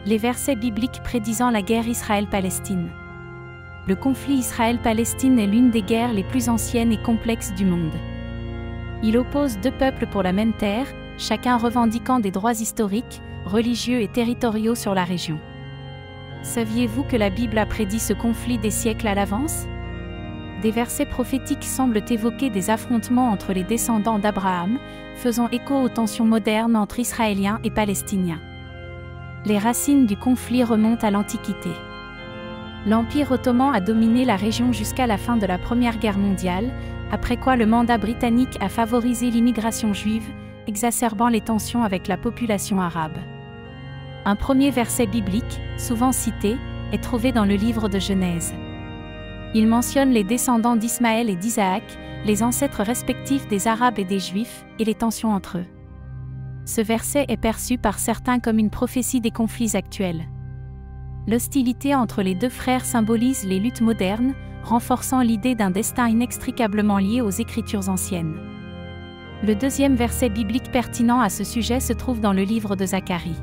Les versets bibliques prédisant la guerre Israël-Palestine. Le conflit Israël-Palestine est l'une des guerres les plus anciennes et complexes du monde. Il oppose deux peuples pour la même terre, chacun revendiquant des droits historiques, religieux et territoriaux sur la région. Saviez-vous que la Bible a prédit ce conflit des siècles à l'avance ? Des versets prophétiques semblent évoquer des affrontements entre les descendants d'Abraham, faisant écho aux tensions modernes entre Israéliens et Palestiniens. Les racines du conflit remontent à l'Antiquité. L'Empire ottoman a dominé la région jusqu'à la fin de la Première Guerre mondiale, après quoi le mandat britannique a favorisé l'immigration juive, exacerbant les tensions avec la population arabe. Un premier verset biblique, souvent cité, est trouvé dans le livre de Genèse. Il mentionne les descendants d'Ismaël et d'Isaac, les ancêtres respectifs des Arabes et des Juifs, et les tensions entre eux. Ce verset est perçu par certains comme une prophétie des conflits actuels. L'hostilité entre les deux frères symbolise les luttes modernes, renforçant l'idée d'un destin inextricablement lié aux Écritures anciennes. Le deuxième verset biblique pertinent à ce sujet se trouve dans le livre de Zacharie.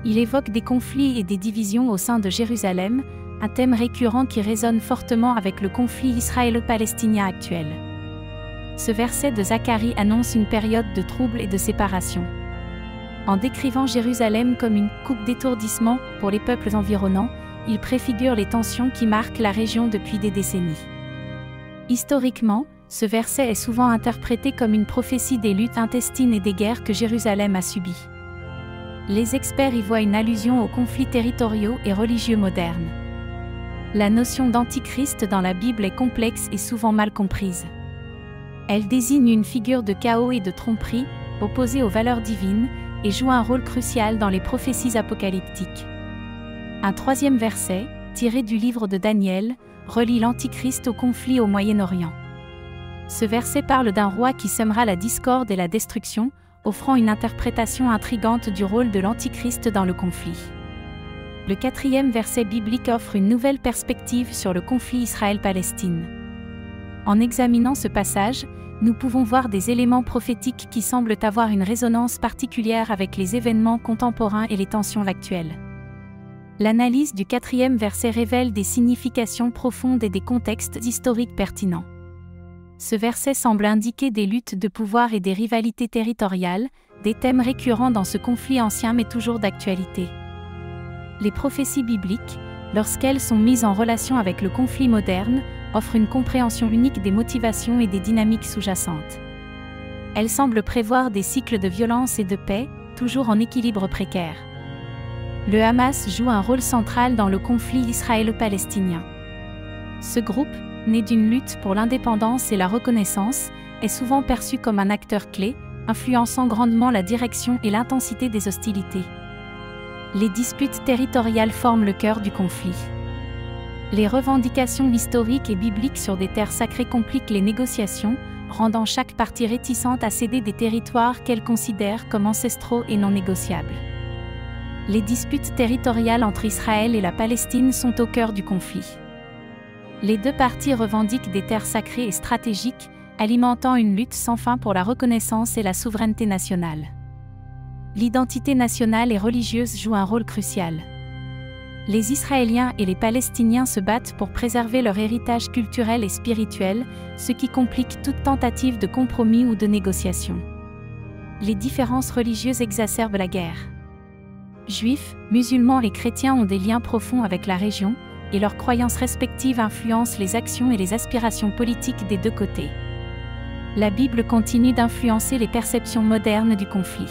Il évoque des conflits et des divisions au sein de Jérusalem, un thème récurrent qui résonne fortement avec le conflit israélo-palestinien actuel. Ce verset de Zacharie annonce une période de troubles et de séparation. En décrivant Jérusalem comme une « coupe d'étourdissement » pour les peuples environnants, il préfigure les tensions qui marquent la région depuis des décennies. Historiquement, ce verset est souvent interprété comme une prophétie des luttes intestines et des guerres que Jérusalem a subies. Les experts y voient une allusion aux conflits territoriaux et religieux modernes. La notion d'antichrist dans la Bible est complexe et souvent mal comprise. Elle désigne une figure de chaos et de tromperie, opposée aux valeurs divines, et joue un rôle crucial dans les prophéties apocalyptiques. Un troisième verset, tiré du livre de Daniel, relie l'Antichrist au conflit au Moyen-Orient. Ce verset parle d'un roi qui sèmera la discorde et la destruction, offrant une interprétation intrigante du rôle de l'Antichrist dans le conflit. Le quatrième verset biblique offre une nouvelle perspective sur le conflit Israël-Palestine. En examinant ce passage, nous pouvons voir des éléments prophétiques qui semblent avoir une résonance particulière avec les événements contemporains et les tensions actuelles. L'analyse du quatrième verset révèle des significations profondes et des contextes historiques pertinents. Ce verset semble indiquer des luttes de pouvoir et des rivalités territoriales, des thèmes récurrents dans ce conflit ancien mais toujours d'actualité. Les prophéties bibliques, lorsqu'elles sont mises en relation avec le conflit moderne, offrent une compréhension unique des motivations et des dynamiques sous-jacentes. Elles semblent prévoir des cycles de violence et de paix, toujours en équilibre précaire. Le Hamas joue un rôle central dans le conflit israélo-palestinien. Ce groupe, né d'une lutte pour l'indépendance et la reconnaissance, est souvent perçu comme un acteur clé, influençant grandement la direction et l'intensité des hostilités. Les disputes territoriales forment le cœur du conflit. Les revendications historiques et bibliques sur des terres sacrées compliquent les négociations, rendant chaque partie réticente à céder des territoires qu'elle considère comme ancestraux et non négociables. Les disputes territoriales entre Israël et la Palestine sont au cœur du conflit. Les deux parties revendiquent des terres sacrées et stratégiques, alimentant une lutte sans fin pour la reconnaissance et la souveraineté nationale. L'identité nationale et religieuse joue un rôle crucial. Les Israéliens et les Palestiniens se battent pour préserver leur héritage culturel et spirituel, ce qui complique toute tentative de compromis ou de négociation. Les différences religieuses exacerbent la guerre. Juifs, musulmans et chrétiens ont des liens profonds avec la région, et leurs croyances respectives influencent les actions et les aspirations politiques des deux côtés. La Bible continue d'influencer les perceptions modernes du conflit.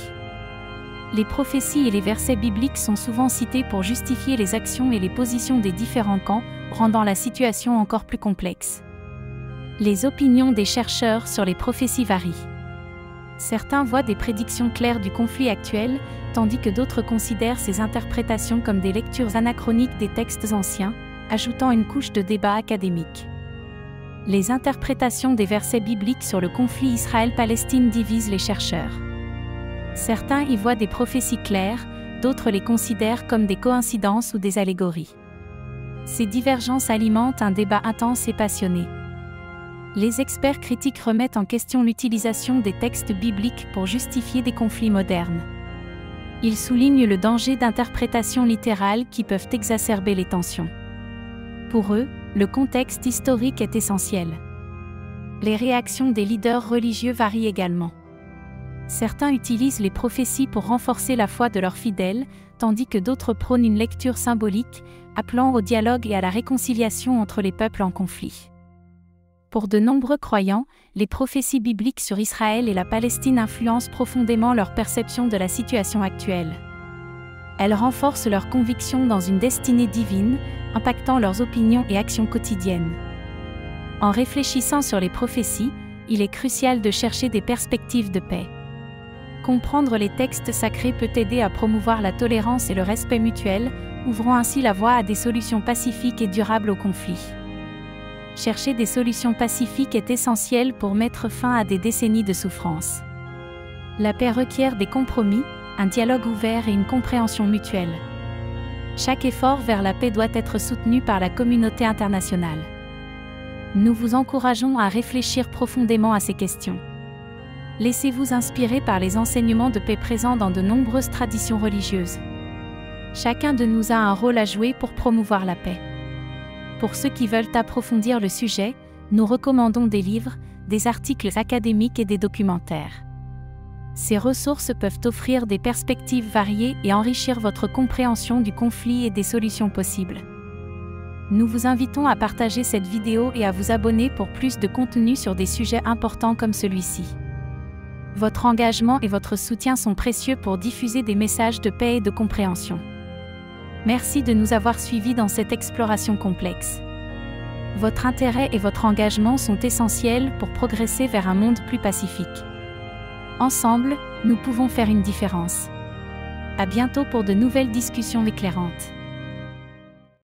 Les prophéties et les versets bibliques sont souvent cités pour justifier les actions et les positions des différents camps, rendant la situation encore plus complexe. Les opinions des chercheurs sur les prophéties varient. Certains voient des prédictions claires du conflit actuel, tandis que d'autres considèrent ces interprétations comme des lectures anachroniques des textes anciens, ajoutant une couche de débat académique. Les interprétations des versets bibliques sur le conflit Israël-Palestine divisent les chercheurs. Certains y voient des prophéties claires, d'autres les considèrent comme des coïncidences ou des allégories. Ces divergences alimentent un débat intense et passionné. Les experts critiques remettent en question l'utilisation des textes bibliques pour justifier des conflits modernes. Ils soulignent le danger d'interprétations littérales qui peuvent exacerber les tensions. Pour eux, le contexte historique est essentiel. Les réactions des leaders religieux varient également. Certains utilisent les prophéties pour renforcer la foi de leurs fidèles, tandis que d'autres prônent une lecture symbolique, appelant au dialogue et à la réconciliation entre les peuples en conflit. Pour de nombreux croyants, les prophéties bibliques sur Israël et la Palestine influencent profondément leur perception de la situation actuelle. Elles renforcent leur conviction dans une destinée divine, impactant leurs opinions et actions quotidiennes. En réfléchissant sur les prophéties, il est crucial de chercher des perspectives de paix. Comprendre les textes sacrés peut aider à promouvoir la tolérance et le respect mutuel, ouvrant ainsi la voie à des solutions pacifiques et durables aux conflits. Chercher des solutions pacifiques est essentiel pour mettre fin à des décennies de souffrance. La paix requiert des compromis, un dialogue ouvert et une compréhension mutuelle. Chaque effort vers la paix doit être soutenu par la communauté internationale. Nous vous encourageons à réfléchir profondément à ces questions. Laissez-vous inspirer par les enseignements de paix présents dans de nombreuses traditions religieuses. Chacun de nous a un rôle à jouer pour promouvoir la paix. Pour ceux qui veulent approfondir le sujet, nous recommandons des livres, des articles académiques et des documentaires. Ces ressources peuvent offrir des perspectives variées et enrichir votre compréhension du conflit et des solutions possibles. Nous vous invitons à partager cette vidéo et à vous abonner pour plus de contenu sur des sujets importants comme celui-ci. Votre engagement et votre soutien sont précieux pour diffuser des messages de paix et de compréhension. Merci de nous avoir suivis dans cette exploration complexe. Votre intérêt et votre engagement sont essentiels pour progresser vers un monde plus pacifique. Ensemble, nous pouvons faire une différence. À bientôt pour de nouvelles discussions éclairantes.